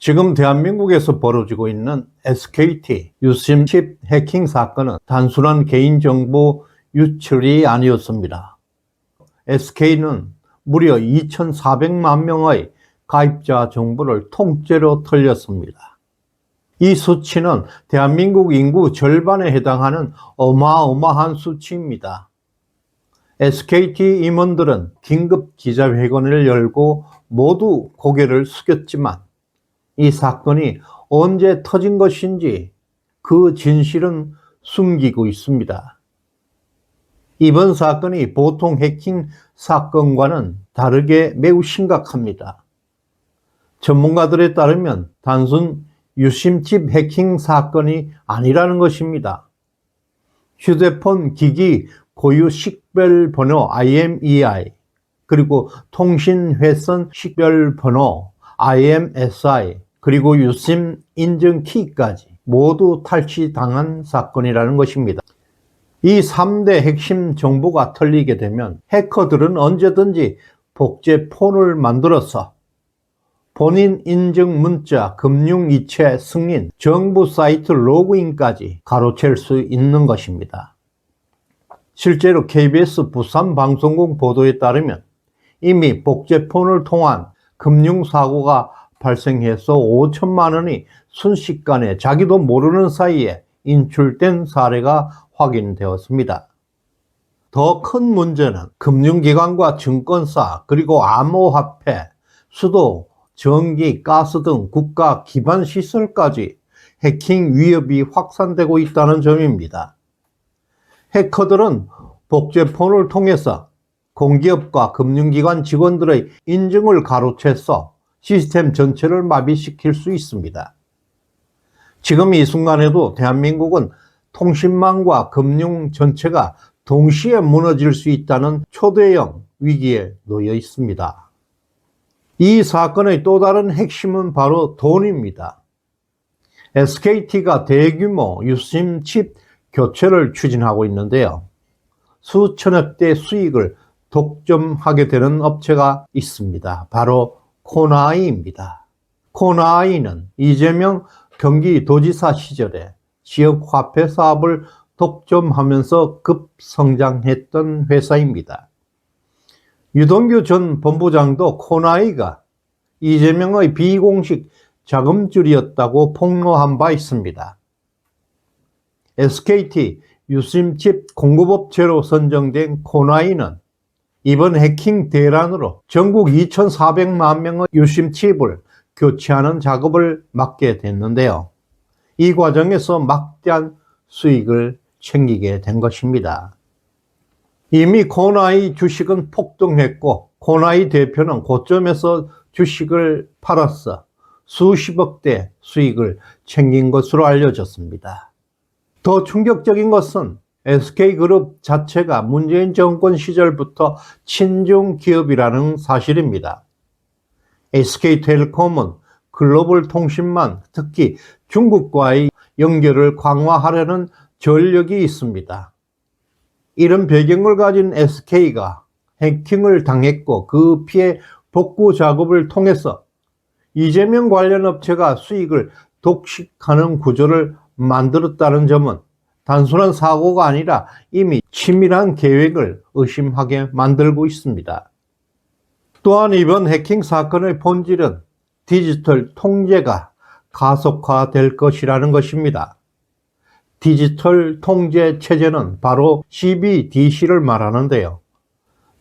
지금 대한민국에서 벌어지고 있는 SKT 유심 칩 해킹 사건은 단순한 개인정보 유출이 아니었습니다. SK는 무려 2,400만 명의 가입자 정보를 통째로 털렸습니다. 이 수치는 대한민국 인구 절반에 해당하는 어마어마한 수치입니다. SKT 임원들은 긴급 기자회견을 열고 모두 고개를 숙였지만 이 사건이 언제 터진 것인지 그 진실은 숨기고 있습니다. 이번 사건이 보통 해킹 사건과는 다르게 매우 심각합니다. 전문가들에 따르면 단순 유심칩 해킹 사건이 아니라는 것입니다. 휴대폰 기기 고유 식별번호 IMEI, 그리고 통신회선 식별번호 IMSI, 그리고 유심 인증키까지 모두 탈취당한 사건이라는 것입니다. 이 3대 핵심 정보가 털리게 되면 해커들은 언제든지 복제 폰을 만들어서 본인 인증 문자, 금융이체 승인, 정부 사이트 로그인까지 가로챌 수 있는 것입니다. 실제로 KBS 부산방송국 보도에 따르면 이미 복제 폰을 통한 금융사고가 발생해서 5천만 원이 순식간에 자기도 모르는 사이에 인출된 사례가 확인되었습니다. 더 큰 문제는 금융기관과 증권사, 그리고 암호화폐, 수도, 전기, 가스 등 국가 기반 시설까지 해킹 위협이 확산되고 있다는 점입니다. 해커들은 복제폰을 통해서 공기업과 금융기관 직원들의 인증을 가로채서 시스템 전체를 마비시킬 수 있습니다. 지금 이 순간에도 대한민국은 통신망과 금융 전체가 동시에 무너질 수 있다는 초대형 위기에 놓여 있습니다. 이 사건의 또 다른 핵심은 바로 돈입니다. SKT가 대규모 유심 칩 교체를 추진하고 있는데요. 수천억 대 수익을 독점하게 되는 업체가 있습니다. 바로 코나이입니다. 코나이는 이재명 경기도지사 시절에 지역화폐 사업을 독점하면서 급성장했던 회사입니다. 유동규 전 본부장도 코나이가 이재명의 비공식 자금줄이었다고 폭로한 바 있습니다. SKT 유심칩 공급업체로 선정된 코나이는 이번 해킹 대란으로 전국 2,400만 명의 유심칩을 교체하는 작업을 맡게 됐는데요. 이 과정에서 막대한 수익을 챙기게 된 것입니다. 이미 코나이 주식은 폭등했고 코나이 대표는 고점에서 주식을 팔아서 수십억대 수익을 챙긴 것으로 알려졌습니다. 더 충격적인 것은 SK그룹 자체가 문재인 정권 시절부터 친중 기업이라는 사실입니다. SK텔레콤은 글로벌 통신망, 특히 중국과의 연결을 강화하려는 전력이 있습니다. 이런 배경을 가진 SK가 해킹을 당했고 그 피해 복구 작업을 통해서 이재명 관련 업체가 수익을 독식하는 구조를 만들었다는 점은 단순한 사고가 아니라 이미 치밀한 계획을 의심하게 만들고 있습니다. 또한 이번 해킹 사건의 본질은 디지털 통제가 가속화될 것이라는 것입니다. 디지털 통제 체제는 바로 CBDC를 말하는데요.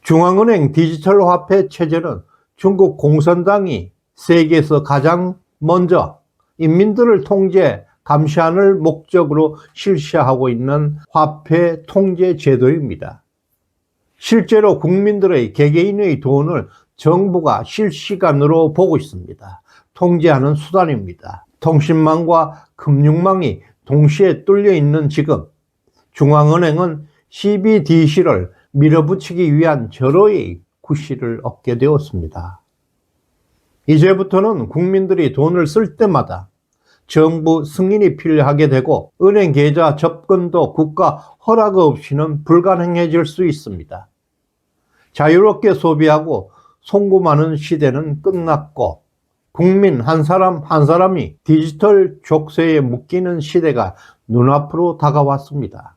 중앙은행 디지털 화폐 체제는 중국 공산당이 세계에서 가장 먼저 인민들을 통제, 감시하는 목적으로 실시하고 있는 화폐 통제 제도입니다. 실제로 국민들의 개개인의 돈을 정부가 실시간으로 보고 있습니다. 통제하는 수단입니다. 통신망과 금융망이 동시에 뚫려 있는 지금 중앙은행은 CBDC를 밀어붙이기 위한 절호의 구실을 얻게 되었습니다. 이제부터는 국민들이 돈을 쓸 때마다 정부 승인이 필요하게 되고 은행 계좌 접근도 국가 허락 없이는 불가능해질 수 있습니다. 자유롭게 소비하고 송금하는 시대는 끝났고 국민 한 사람 한 사람이 디지털 족쇄에 묶이는 시대가 눈앞으로 다가왔습니다.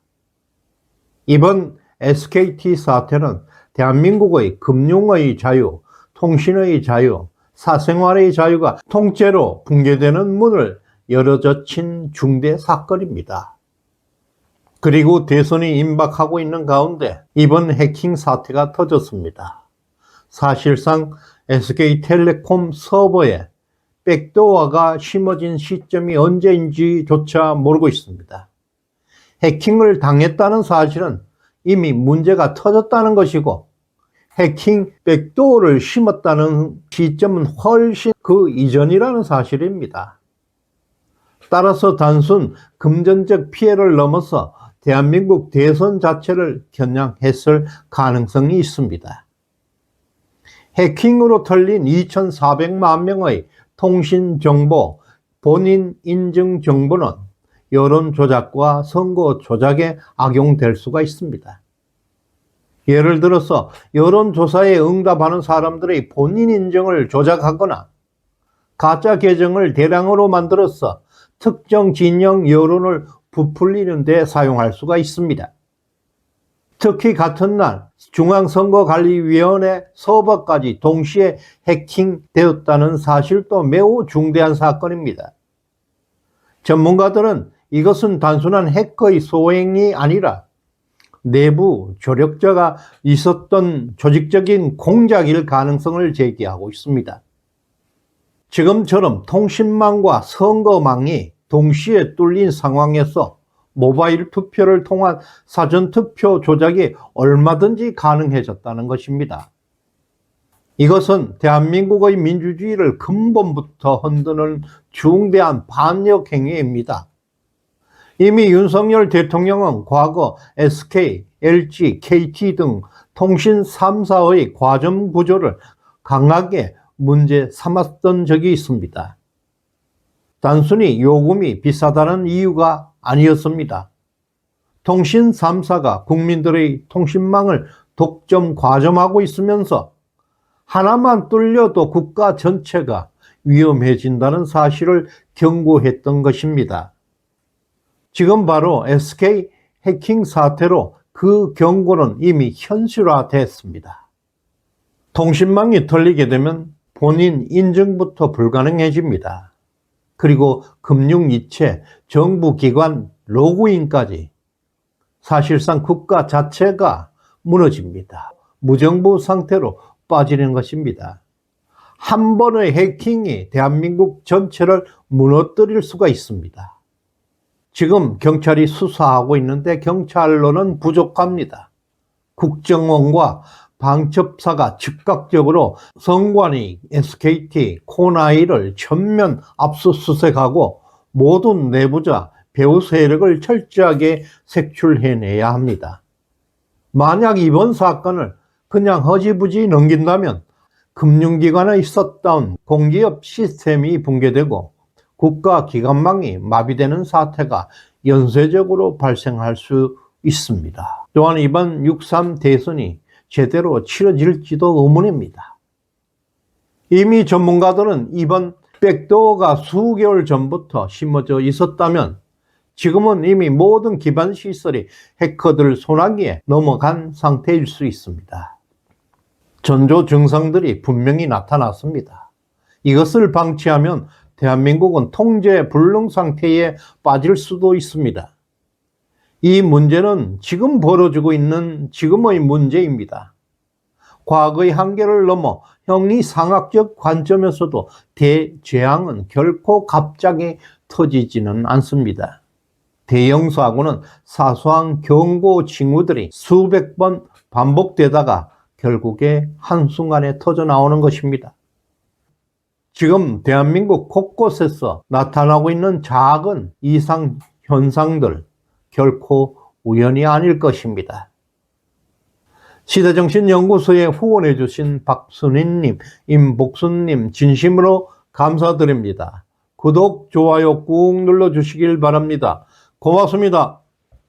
이번 SKT 사태는 대한민국의 금융의 자유, 통신의 자유, 사생활의 자유가 통째로 붕괴되는 문을 열어젖힌 중대 사건입니다. 그리고 대선이 임박하고 있는 가운데 이번 해킹 사태가 터졌습니다. 사실상 SK텔레콤 서버에 백도어가 심어진 시점이 언제인지조차 모르고 있습니다. 해킹을 당했다는 사실은 이미 문제가 터졌다는 것이고, 해킹 백도어를 심었다는 시점은 훨씬 그 이전이라는 사실입니다. 따라서 단순 금전적 피해를 넘어서 대한민국 대선 자체를 겨냥했을 가능성이 있습니다. 해킹으로 털린 2,400만 명의 통신 정보, 본인 인증 정보는 여론 조작과 선거 조작에 악용될 수가 있습니다. 예를 들어서 여론조사에 응답하는 사람들의 본인 인증을 조작하거나 가짜 계정을 대량으로 만들어서 특정 진영 여론을 부풀리는 데 사용할 수가 있습니다. 특히 같은 날 중앙선거관리위원회 서버까지 동시에 해킹되었다는 사실도 매우 중대한 사건입니다. 전문가들은 이것은 단순한 해커의 소행이 아니라 내부 조력자가 있었던 조직적인 공작일 가능성을 제기하고 있습니다. 지금처럼 통신망과 선거망이 동시에 뚫린 상황에서 모바일 투표를 통한 사전투표 조작이 얼마든지 가능해졌다는 것입니다. 이것은 대한민국의 민주주의를 근본부터 흔드는 중대한 반역 행위입니다. 이미 윤석열 대통령은 과거 SK, LG, KT 등 통신 3사의 과점 구조를 강하게 문제 삼았던 적이 있습니다. 단순히 요금이 비싸다는 이유가 아니었습니다. 통신 3사가 국민들의 통신망을 독점, 과점하고 있으면서 하나만 뚫려도 국가 전체가 위험해진다는 사실을 경고했던 것입니다. 지금 바로 SK 해킹 사태로 그 경고는 이미 현실화됐습니다. 통신망이 털리게 되면 본인 인증부터 불가능해집니다. 그리고 금융이체, 정부기관 로그인까지 사실상 국가 자체가 무너집니다. 무정부 상태로 빠지는 것입니다. 한 번의 해킹이 대한민국 전체를 무너뜨릴 수가 있습니다. 지금 경찰이 수사하고 있는데 경찰로는 부족합니다. 국정원과 방첩사가 즉각적으로 선관위, SKT, 코나이를 전면 압수수색하고 모든 내부자, 배후 세력을 철저하게 색출해내야 합니다. 만약 이번 사건을 그냥 허지부지 넘긴다면 금융기관에 있었던 공기업 시스템이 붕괴되고 국가기관망이 마비되는 사태가 연쇄적으로 발생할 수 있습니다. 또한 이번 6.3 대선이 제대로 치러질지도 의문입니다. 이미 전문가들은 이번 백도어가 수개월 전부터 심어져 있었다면 지금은 이미 모든 기반 시설이 해커들 손아귀에 넘어간 상태일 수 있습니다. 전조 증상들이 분명히 나타났습니다. 이것을 방치하면 대한민국은 통제 불능 상태에 빠질 수도 있습니다. 이 문제는 지금 벌어지고 있는 지금의 문제입니다. 과거의 한계를 넘어 형이상학적 관점에서도 대재앙은 결코 갑자기 터지지는 않습니다. 대형 사고는 사소한 경고 징후들이 수백 번 반복되다가 결국에 한순간에 터져 나오는 것입니다. 지금 대한민국 곳곳에서 나타나고 있는 작은 이상 현상들 결코 우연이 아닐 것입니다. 시대정신연구소에 후원해 주신 박순희님, 임복순님 진심으로 감사드립니다. 구독, 좋아요 꾹 눌러주시길 바랍니다. 고맙습니다.